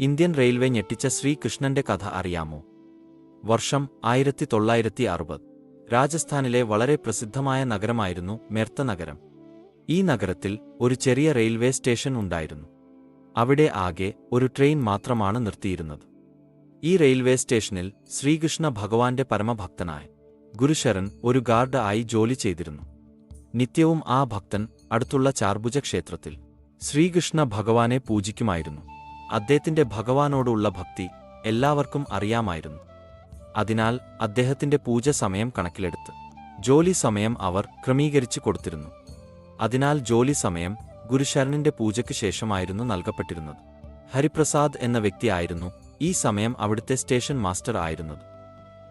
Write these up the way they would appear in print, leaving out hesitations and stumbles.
Indian railway ഞെട്ടിച്ച ശ്രീകൃഷ്ണന്റെ കഥ അറിയാമോ? വർഷം 1960. രാജസ്ഥാനിലെ വളരെ പ്രസിദ്ധമായ നഗരമായിരുന്നു മെർത്ത നഗരം. ഈ നഗരത്തിൽ ഒരു ചെറിയ റെയിൽവേ സ്റ്റേഷൻ ഉണ്ടായിരുന്നു. അവിടെ ആകെ ഒരു ട്രെയിൻ മാത്രമാണ് നിർത്തിയിരുന്നത്. ഈ റെയിൽവേ സ്റ്റേഷനിൽ ശ്രീകൃഷ്ണ ഭഗവാന്റെ പരമഭക്തനായ ഗുരുശരൻ ഒരു ഗാർഡ് ആയി ജോലി ചെയ്തിരുന്നു. നിത്യവും ആ ഭക്തൻ അടുത്തുള്ള ചാർഭുജ ക്ഷേത്രത്തിൽ ശ്രീകൃഷ്ണ ഭഗവാനെ പൂജിക്കുമായിരുന്നു. അദ്ദേഹത്തിന്റെ ഭഗവാനോടുള്ള ഭക്തി എല്ലാവർക്കും അറിയാമായിരുന്നു. അതിനാൽ അദ്ദേഹത്തിന്റെ പൂജ സമയം കണക്കിലെടുത്ത് ജോലി സമയം അവർ ക്രമീകരിച്ചു കൊടുത്തിരുന്നു. അതിനാൽ ജോലി സമയം ഗുരുശരണിന്റെ പൂജയ്ക്ക് ശേഷമായിരുന്നു നൽകപ്പെട്ടിരുന്നത്. ഹരിപ്രസാദ് എന്ന വ്യക്തിയായിരുന്നു ഈ സമയം അവിടുത്തെ സ്റ്റേഷൻ മാസ്റ്റർ ആയിരുന്നത്.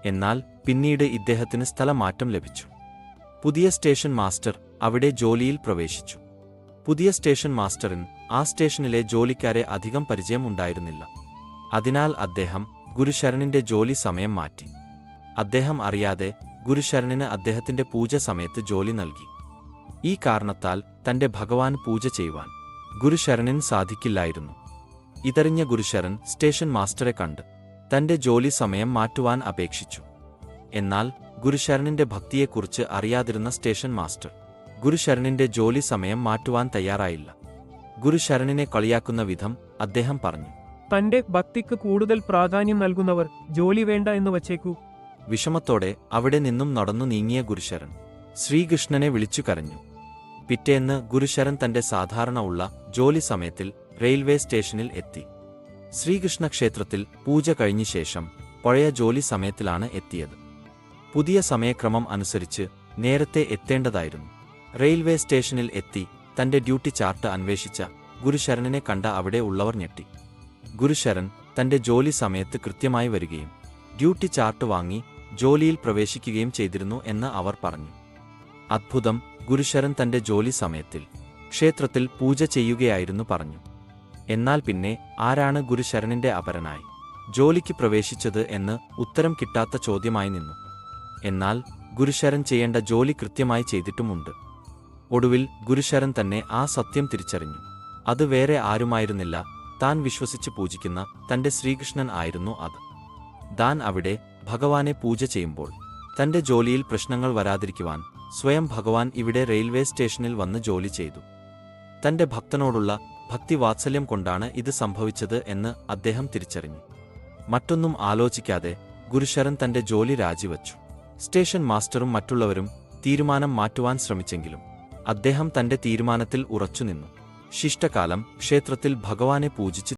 എന്നാൽ പിന്നീട് ഇദ്ദേഹത്തിന് സ്ഥലമാറ്റം ലഭിച്ചു. പുതിയ സ്റ്റേഷൻ മാസ്റ്റർ അവിടെ ജോലിയിൽ പ്രവേശിച്ചു. പുതിയ സ്റ്റേഷൻ മാസ്റ്ററിന് ആ സ്റ്റേഷനിലെ ജോലിക്കാരെ അധികം പരിചയം ഉണ്ടായിരുന്നില്ല. അതിനാൽ അദ്ദേഹം ഗുരുശരണിന്റെ ജോലി സമയം മാറ്റി. അദ്ദേഹം അറിയാതെ ഗുരുശരണിന് അദ്ദേഹത്തിന്റെ പൂജ സമയത്ത് ജോലി നൽകി. ഈ കാരണത്താൽ തന്റെ ഭഗവാൻ പൂജ ചെയ്യുവാൻ ഗുരുശരണിന് സാധിക്കില്ലായിരുന്നു. ഇതറിഞ്ഞ ഗുരുശരൺ സ്റ്റേഷൻ മാസ്റ്ററെ കണ്ട് തന്റെ ജോലി സമയം മാറ്റുവാൻ അപേക്ഷിച്ചു. എന്നാൽ ഗുരുശരണിന്റെ ഭക്തിയെക്കുറിച്ച് അറിയാതിരുന്ന സ്റ്റേഷൻ മാസ്റ്റർ ഗുരുശരണിന്റെ ജോലി സമയം മാറ്റുവാൻ തയ്യാറായില്ല. ഗുരുശരണിനെ കളിയാക്കുന്ന വിധം അദ്ദേഹം പറഞ്ഞു, തന്റെ ഭക്തിക്ക് കൂടുതൽ പ്രാധാന്യം നൽകുന്നവർ ജോലി വേണ്ട എന്ന് വച്ചേക്കൂ. വിഷമത്തോടെ അവിടെ നിന്നും നടന്നു നീങ്ങിയ ഗുരുശരൺ ശ്രീകൃഷ്ണനെ വിളിച്ചു കരഞ്ഞു. പിറ്റേന്ന് ഗുരുശരൺ തന്റെ സാധാരണ ഉള്ള ജോലി സമയത്തിൽ റെയിൽവേ സ്റ്റേഷനിൽ എത്തി. ശ്രീകൃഷ്ണ ക്ഷേത്രത്തിൽ പൂജ കഴിഞ്ഞ ശേഷം പഴയ ജോലി സമയത്തിലാണ് എത്തിയത്. പുതിയ സമയക്രമം അനുസരിച്ച് നേരത്തെ എത്തേണ്ടതായിരുന്നു. റെയിൽവേ സ്റ്റേഷനിൽ എത്തി തന്റെ ഡ്യൂട്ടി ചാർട്ട് അന്വേഷിച്ച ഗുരുശരണിനെ കണ്ട അവിടെ ഉള്ളവർ ഞെട്ടി. ഗുരുശരൺ തന്റെ ജോലി സമയത്ത് കൃത്യമായി വരികയും ഡ്യൂട്ടി ചാർട്ട് വാങ്ങി ജോലിയിൽ പ്രവേശിക്കുകയും ചെയ്തിരുന്നു എന്ന് അവർ പറഞ്ഞു. അത്ഭുതം! ഗുരുശരൺ തന്റെ ജോലി സമയത്തിൽ ക്ഷേത്രത്തിൽ പൂജ ചെയ്യുകയായിരുന്നു പറഞ്ഞു. എന്നാൽ പിന്നെ ആരാണ് ഗുരുശരണിന്റെ അപരനായി ജോലിക്ക് പ്രവേശിച്ചത് എന്ന് ഉത്തരം കിട്ടാത്ത ചോദ്യമായി നിന്നു. എന്നാൽ ഗുരുശരൺ ചെയ്യേണ്ട ജോലി കൃത്യമായി ചെയ്തിട്ടുമുണ്ട്. ഒടുവിൽ ഗുരുശരൺ തന്നെ ആ സത്യം തിരിച്ചറിഞ്ഞു. അത് വേറെ ആരുമായിരുന്നില്ല, താൻ വിശ്വസിച്ച് പൂജിക്കുന്ന തന്റെ ശ്രീകൃഷ്ണൻ ആയിരുന്നു അത്. താൻ അവിടെ ഭഗവാനെ പൂജ ചെയ്യുമ്പോൾ തന്റെ ജോലിയിൽ പ്രശ്നങ്ങൾ വരാതിരിക്കുവാൻ സ്വയം ഭഗവാൻ ഇവിടെ റെയിൽവേ സ്റ്റേഷനിൽ വന്ന് ജോലി ചെയ്തു. തന്റെ ഭക്തനോടുള്ള ഭക്തിവാത്സല്യം കൊണ്ടാണ് ഇത് സംഭവിച്ചത് എന്ന് അദ്ദേഹം തിരിച്ചറിഞ്ഞു. മറ്റൊന്നും ആലോചിക്കാതെ ഗുരുശരൺ തന്റെ ജോലി രാജിവച്ചു. സ്റ്റേഷൻ മാസ്റ്ററും മറ്റുള്ളവരും തീരുമാനം മാറ്റുവാൻ ശ്രമിച്ചെങ്കിലും അദ്ദേഹം തന്റെ തീരുമാനത്തിൽ ഉറച്ചുനിന്നു. ശിഷ്ടകാലം ക്ഷേത്രത്തിൽ ഭഗവാനെ പൂജിച്ച്